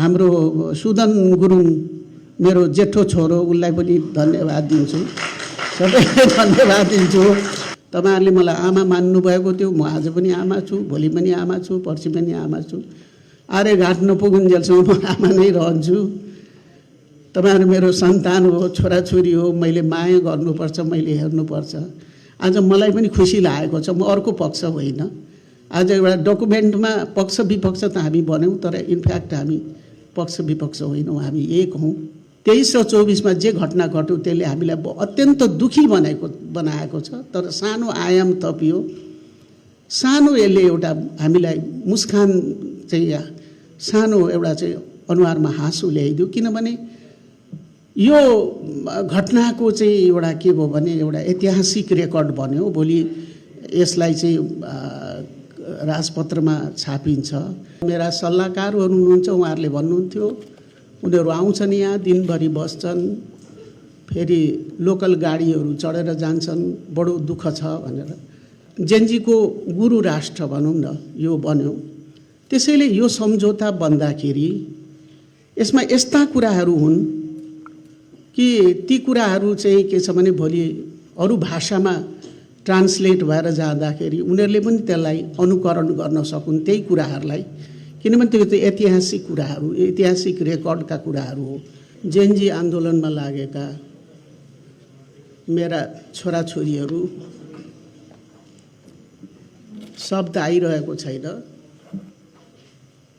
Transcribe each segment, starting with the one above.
हाम्रो सुदन गुरुङ मेरो जेठो छोरो, उसलाई पनि धन्यवाद दिन्छु, सबैलाई धन्यवाद दिन्छु। तपाईहरुले मलाई आमा मान्नुभएको थियो, म आज पनि आमा छु, भोलि पनि आमा छु, पर्सि पनि आमा छु। आरे घाट नपुगुन्जेलसम्म म आमा नै रहन्छु। तपाईहरु मेरो सन्तान हो, छोराछोरी हो, मैले माया गर्नुपर्छ, मैले हेर्नुपर्छ। आज मलाई पनि खुसी लागेको छ, म अर्को पक्ष होइन। आज एउटा डकुमेन्टमा पक्ष विपक्ष त हामी बन्यौँ, तर इनफ्याक्ट हामी पक्ष विपक्ष होइनौँ, हामी एक हौँ। 23 र 24 मा जे घटना घट्यो त्यसले हामीलाई अत्यन्त दुखी बनाएको छ। तर सानो आयाम थपियो, सानो यसले एउटा हामीलाई मुस्कान चाहिँ सानो एउटा चाहिँ अनुहारमा हाँसो ल्याइदियो। किनभने यो घटनाको चाहिँ एउटा के भयो भने एउटा ऐतिहासिक रेकर्ड बन्यो। भोलि यसलाई चाहिँ राजपत्रमा छापिन्छ। मेरा सल्लाहकारहरू हुनुहुन्छ, उहाँहरूले भन्नुहुन्थ्यो उनीहरू आउँछन् यहाँ, दिनभरि बस्छन्, फेरि लोकल गाडीहरू चढेर जान्छन्, बडो दुःख छ भनेर। जेनजीको गुरु राष्ट्र भनौँ न यो बन्यो। त्यसैले यो सम्झौता बन्दाखेरि यसमा यस्ता कुराहरू हुन् कि ती कुराहरू चाहिँ के छ भने भोलि अरू भाषामा ट्रान्सलेट भएर जाँदाखेरि उनीहरूले पनि त्यसलाई अनुकरण गर्न सकुन् त्यही कुराहरूलाई। किनभने त्यो त ऐतिहासिक कुराहरू, ऐतिहासिक रेकर्डका कुराहरू हो। जेनजी आन्दोलनमा लागेका मेरा छोराछोरीहरू शब्द आइरहेको छैन।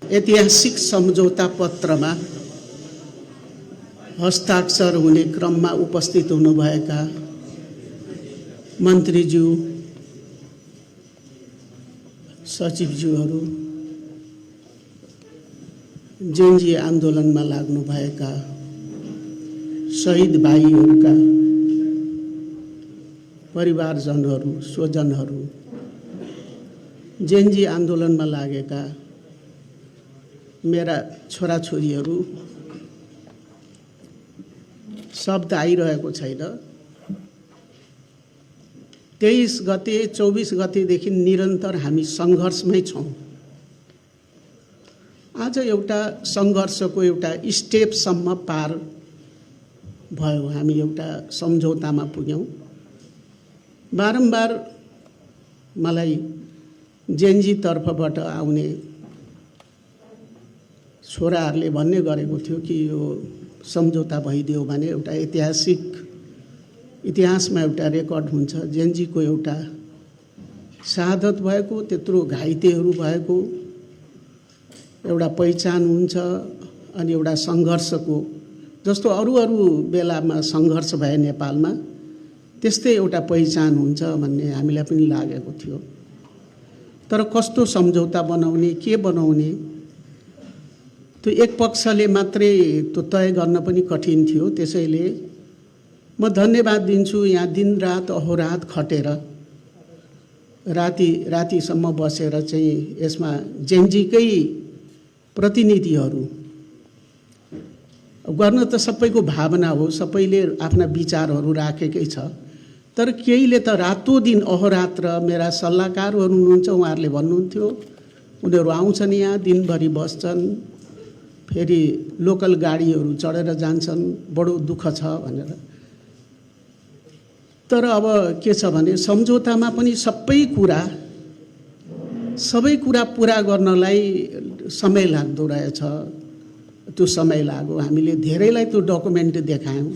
ऐतिहासिक सम्झौता पत्रमा हस्ताक्षर हुने क्रममा उपस्थित हुनुभएका मन्त्रीज्यू, सचिवज्यूहरू, जेनजी आन्दोलनमा लाग्नुभएका शहीद भाइहरूका परिवारजनहरू, स्वजनहरू, जेनजी आन्दोलनमा लागेका मेरा छोराछोरीहरू शब्द आइरहेको छैन। 23 गते 24 गतेदेखि निरन्तर हामी सङ्घर्षमै छौँ। आज एउटा सङ्घर्षको एउटा स्टेपसम्म पार भयो, हामी एउटा सम्झौतामा पुग्यौँ। बारम्बार मलाई जेनजी तर्फबाट आउने छोराहरूले भन्ने गरेको थियो कि यो सम्झौता भइदियो भने एउटा इतिहासमा एउटा रेकर्ड हुन्छ। जेनजीको एउटा शहादत भएको, त्यत्रो घाइतेहरू भएको एउटा पहिचान हुन्छ। अनि एउटा सङ्घर्षको जस्तो अरू बेलामा सङ्घर्ष भए नेपालमा त्यस्तै एउटा पहिचान हुन्छ भन्ने हामीलाई पनि लागेको थियो। तर कस्तो सम्झौता बनाउने, के बनाउने, त्यो एक पक्षले मात्रै त्यो तय गर्न पनि कठिन थियो। त्यसैले म धन्यवाद दिन्छु यहाँ दिनरात अहोरात खटेर रातिसम्म बसेर चाहिँ यसमा जेनजीकै प्रतिनिधिहरू गर्न त सबैको भावना हो, सबैले आफ्ना विचारहरू राखेकै छ। तर केहीले त रातो दिन अहोरात्र मेरा सल्लाहकारहरू हुनुहुन्छ, उहाँहरूले भन्नुहुन्थ्यो उनीहरू आउँछन् यहाँ, दिनभरि बस्छन्, फेरि लोकल गाडीहरू चढेर जान्छन्, बडो दुःख छ भनेर। तर अब के छ भने सम्झौतामा पनि सबै कुरा पुरा गर्नलाई समय लाग्दो रहेछ। त्यो समय लाग्यो, हामीले धेरैलाई त्यो डकुमेन्ट देखायौँ।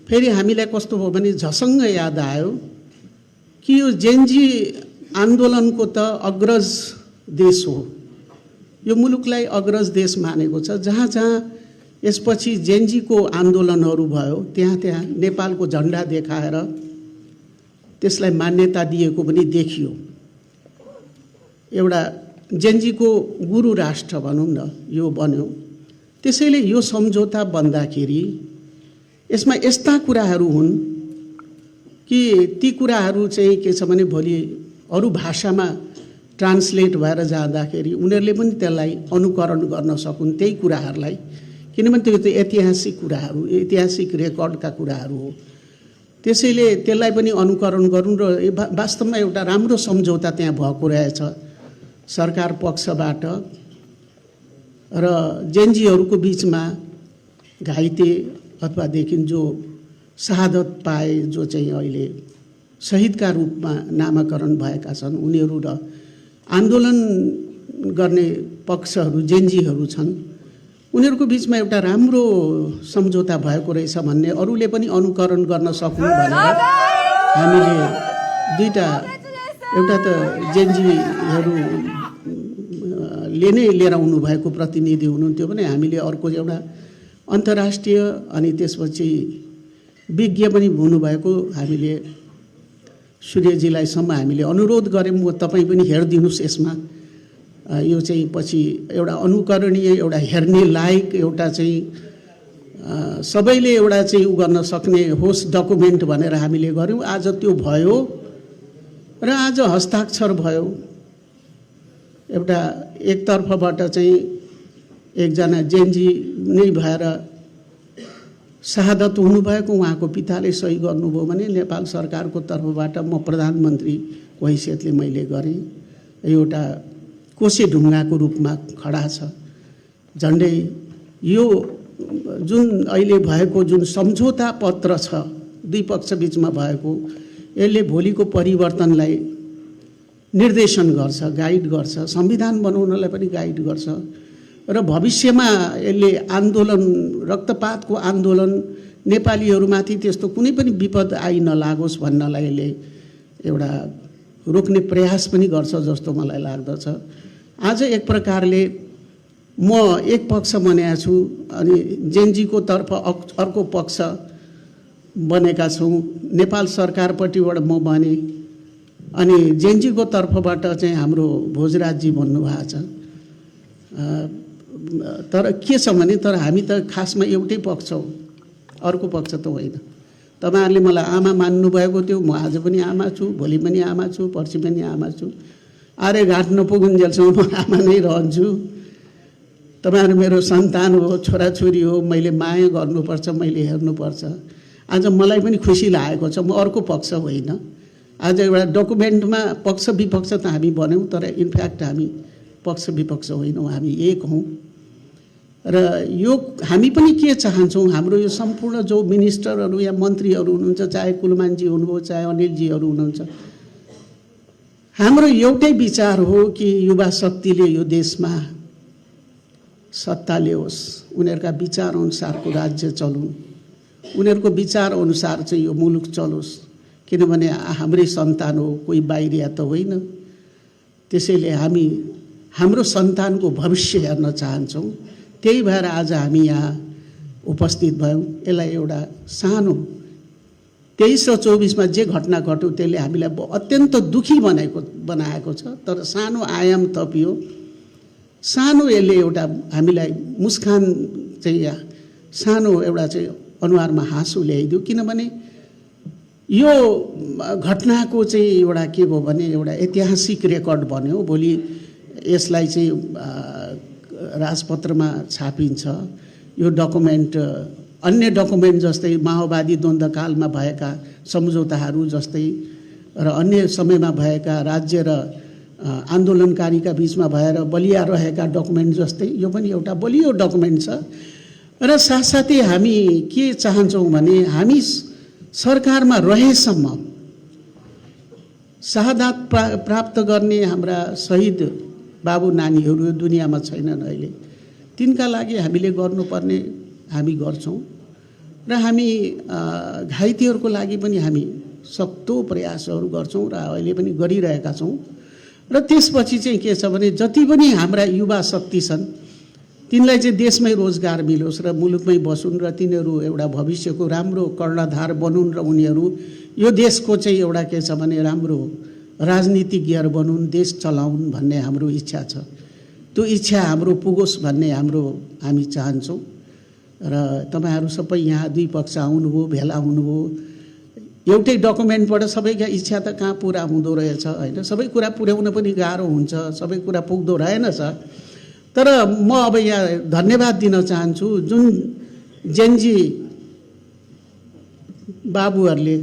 फेरि हामीलाई कस्तो भयो भने झसङ्ग याद आयो कि यो जेनजी आन्दोलनको त अग्रज देश हो, यो मुलुकलाई अग्रज देश मानेको छ। जहाँ जहाँ यसपछि जेनजीको आन्दोलनहरू भयो त्यहाँ नेपालको झन्डा देखाएर त्यसलाई मान्यता दिएको पनि देखियो। एउटा जेनजीको गुरु राष्ट्र भनौँ न यो बन्यो। त्यसैले यो सम्झौता बन्दाखेरि यसमा यस्ता कुराहरू हुन् कि ती कुराहरू चाहिँ के छ भने भोलि अरू भाषामा ट्रान्सलेट भएर जाँदाखेरि उनीहरूले पनि त्यसलाई अनुकरण गर्न सकुन् त्यही कुराहरूलाई। किनभने त्यो त ऐतिहासिक कुराहरू, ऐतिहासिक रेकर्डका कुराहरू हो। त्यसैले त्यसलाई पनि अनुकरण गरौँ र वास्तवमा एउटा राम्रो सम्झौता त्यहाँ भएको रहेछ। सरकार पक्षबाट र जेनजीहरूको बिचमा घाइते अथवादेखि जो शहादत पाए, जो चाहिँ अहिले शहीदका रूपमा नामाकरण भएका छन्, उनीहरू र आन्दोलन गर्ने पक्षहरू जेनजीहरू छन्, उनीहरूको बिचमा एउटा राम्रो सम्झौता भएको रहेछ भन्ने अरूले पनि अनुकरण गर्न सक्नु भनेर हामीले दुईटा, एउटा त जेनजीहरूले नै लिएर आउनु भएको प्रतिनिधि हुनुहुन्थ्यो भने हामीले अर्को एउटा अन्तर्राष्ट्रिय अनि त्यसपछि विज्ञ पनि हुनुभएको हामीले सूर्यजीलाईसम्म हामीले अनुरोध गऱ्यौँ, तपाईँ पनि हेरिदिनुहोस् यसमा, यो चाहिँ पछि एउटा अनुकरणीय, एउटा हेर्ने लायक, एउटा चाहिँ सबैले एउटा चाहिँ उ गर्न सक्ने होस् डकुमेन्ट भनेर हामीले गऱ्यौँ। आज त्यो भयो र आज हस्ताक्षर भयो। एउटा एकतर्फबाट चाहिँ एकजना जेनजी नै भएर शहादत हुनुभएको उहाँको पिताले सही गर्नुभयो भने नेपाल सरकारको तर्फबाट म प्रधानमन्त्रीको हैसियतले मैले गरेँ। एउटा कोसे ढुङ्गाको रूपमा खडा छ। झन्डै यो जुन अहिले भएको जुन सम्झौता पत्र छ दुई पक्ष बिचमा भएको, यसले भोलिको परिवर्तनलाई निर्देशन गर्छ, गाइड गर्छ, संविधान बनाउनलाई पनि गाइड गर्छ र भविष्यमा यसले आन्दोलन, रक्तपातको आन्दोलन, नेपालीहरूमाथि त्यस्तो कुनै पनि विपद आइ नलागोस् भन्नलाई यसले एउटा रोक्ने प्रयास पनि गर्छ जस्तो मलाई लाग्दछ। आज एक प्रकारले म एक पक्ष बनेको छु अनि जेनजीको तर्फ अर्को पक्ष बनेका छौँ। नेपाल सरकारपट्टिबाट म बने अनि जेनजीको तर्फबाट चाहिँ हाम्रो भोजराजजी भन्नुभएको छ। तर के छ भने, तर हामी त खासमा एउटै पक्ष हो, अर्को पक्ष त होइन। तपाईँहरूले मलाई आमा मान्नुभएको थियो, म आज पनि आमा छु, भोलि पनि आमा छु, पर्सि पनि आमा छु। आरे घाट नपुगुन्जेलसम्म म आमा नै रहन्छु। तपाईँहरू मेरो सन्तान हो, छोराछोरी हो, मैले माया गर्नुपर्छ, मैले हेर्नुपर्छ। आज मलाई पनि खुसी लागेको छ, म अर्को पक्ष होइन। आज एउटा डकुमेन्टमा पक्ष विपक्ष त हामी बन्यौँ, तर इनफ्याक्ट हामी पक्ष विपक्ष होइनौँ, हामी एक हौँ। र यो हामी पनि के चाहन्छौँ, हाम्रो यो सम्पूर्ण जो मिनिस्टरहरू या मन्त्रीहरू हुनुहुन्छ, चाहे कुलमानजी हुनुभयो, चाहे अनिलजीहरू हुनुहुन्छ, हाम्रो एउटै विचार हो कि युवा शक्तिले यो देशमा सत्ता ल्याओस्, उनीहरूका विचार अनुसारको राज्य चलुन्, उनीहरूको विचार अनुसार चाहिँ यो मुलुक चलोस्। किनभने हाम्रै सन्तान हो, कोही बाहिरिया त होइन। त्यसैले हामी हाम्रो सन्तानको भविष्य हेर्न चाहन्छौँ। त्यही भएर आज हामी यहाँ उपस्थित भयौँ। यसलाई एउटा सानो 23 र 24 जे घटना घट्यो त्यसले हामीलाई अत्यन्त दुखी बनाएको छ, तर सानो आयाम थपियो, सानो यसले एउटा हामीलाई मुस्कान चाहिँ सानो एउटा चाहिँ अनुहारमा हाँसो ल्याइदियो। किनभने यो घटनाको चाहिँ एउटा के भयो भने एउटा ऐतिहासिक रेकर्ड बन्यो। भोलि यसलाई चाहिँ राजपत्रमा छापिन्छ। यो डकुमेन्ट अन्य डकुमेन्ट जस्तै माओवादी द्वन्द्वकालमा भएका सम्झौताहरू जस्तै र अन्य समयमा भएका राज्य र आन्दोलनकारीका बिचमा भएर बलिया रहेका डकुमेन्ट जस्तै यो पनि एउटा बलियो डकुमेन्ट छ। र साथसाथै हामी के चाहन्छौँ भने, हामी सरकारमा रहेसम्म शहादत प्राप्त गर्ने हाम्रा शहीद बाबु नानीहरू दुनियाँमा छैनन् अहिले, तिनका लागि हामीले गर्नुपर्ने हामी गर्छौँ र हामी घाइतेहरूको लागि पनि हामी सक्दो प्रयासहरू गर्छौँ र अहिले पनि गरिरहेका छौँ। र त्यसपछि चाहिँ के छ भने, जति पनि हाम्रा युवा शक्ति छन् तिनलाई चाहिँ देशमै रोजगार मिलोस् र मुलुकमै बसुन् र तिनीहरू एउटा भविष्यको राम्रो कर्णधार बनुन् र उनीहरू यो देशको चाहिँ एउटा के छ भने राम्रो राजनीतिज्ञहरू बनुन्, देश चलाउन् भन्ने हाम्रो इच्छा छ। त्यो इच्छा हाम्रो पुगोस् भन्ने हामी चाहन्छौँ। र तपाईँहरू सबै यहाँ दुई पक्ष आउनुभयो, भेला हुनुभयो। एउटै डकुमेन्टबाट सबैका इच्छा त कहाँ पुरा हुँदो रहेछ होइन, सबै कुरा पुर्याउन पनि गाह्रो हुन्छ, सबै कुरा पुग्दो रहेनछ। तर म अब यहाँ धन्यवाद दिन चाहन्छु जुन जेनजी बाबुहरूले,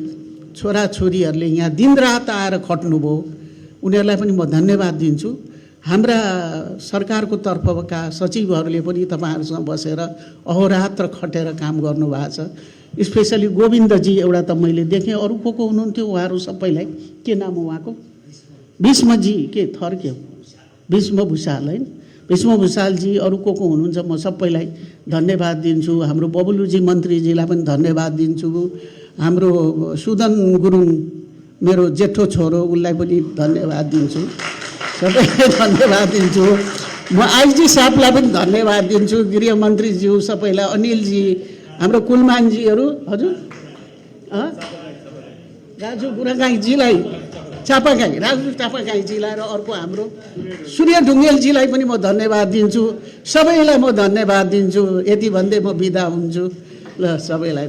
छोराछोरीहरूले यहाँ दिनरात आएर खट्नुभयो, उनीहरूलाई पनि म धन्यवाद दिन्छु। हाम्रा सरकारको तर्फका सचिवहरूले पनि तपाईँहरूसँग बसेर अहोरात्र खटेर काम गर्नुभएको छ। स्पेसली गोविन्दजी एउटा त मैले देखेँ, अरू को हुनुहुन्थ्यो उहाँहरू सबैलाई, के नाम हो उहाँको? भीष्मजी के थर के हो? भीष्म भूषाल होइन, भीष्म भूषालजी, अरू को हुनुहुन्छ म सबैलाई धन्यवाद दिन्छु। हाम्रो बबुलुजी मन्त्रीजीलाई पनि धन्यवाद दिन्छु। हाम्रो सुदन गुरुङ मेरो जेठो छोरो, उसलाई पनि धन्यवाद दिन्छु। सबैलाई धन्यवाद दिन्छु। म आइजी साहबलाई पनि धन्यवाद दिन्छु, गृहमन्त्रीज्यू सबैलाई, अनिलजी, हाम्रो कुलमानजीहरू, हजुर राजु बुढागाईजीलाई, चापागाई राजु चापागाईजीलाई, र अर्को हाम्रो सूर्य ढुङ्गेलजीलाई पनि म धन्यवाद दिन्छु। सबैलाई म धन्यवाद दिन्छु। यति भन्दै म बिदा हुन्छु। ल सबैलाई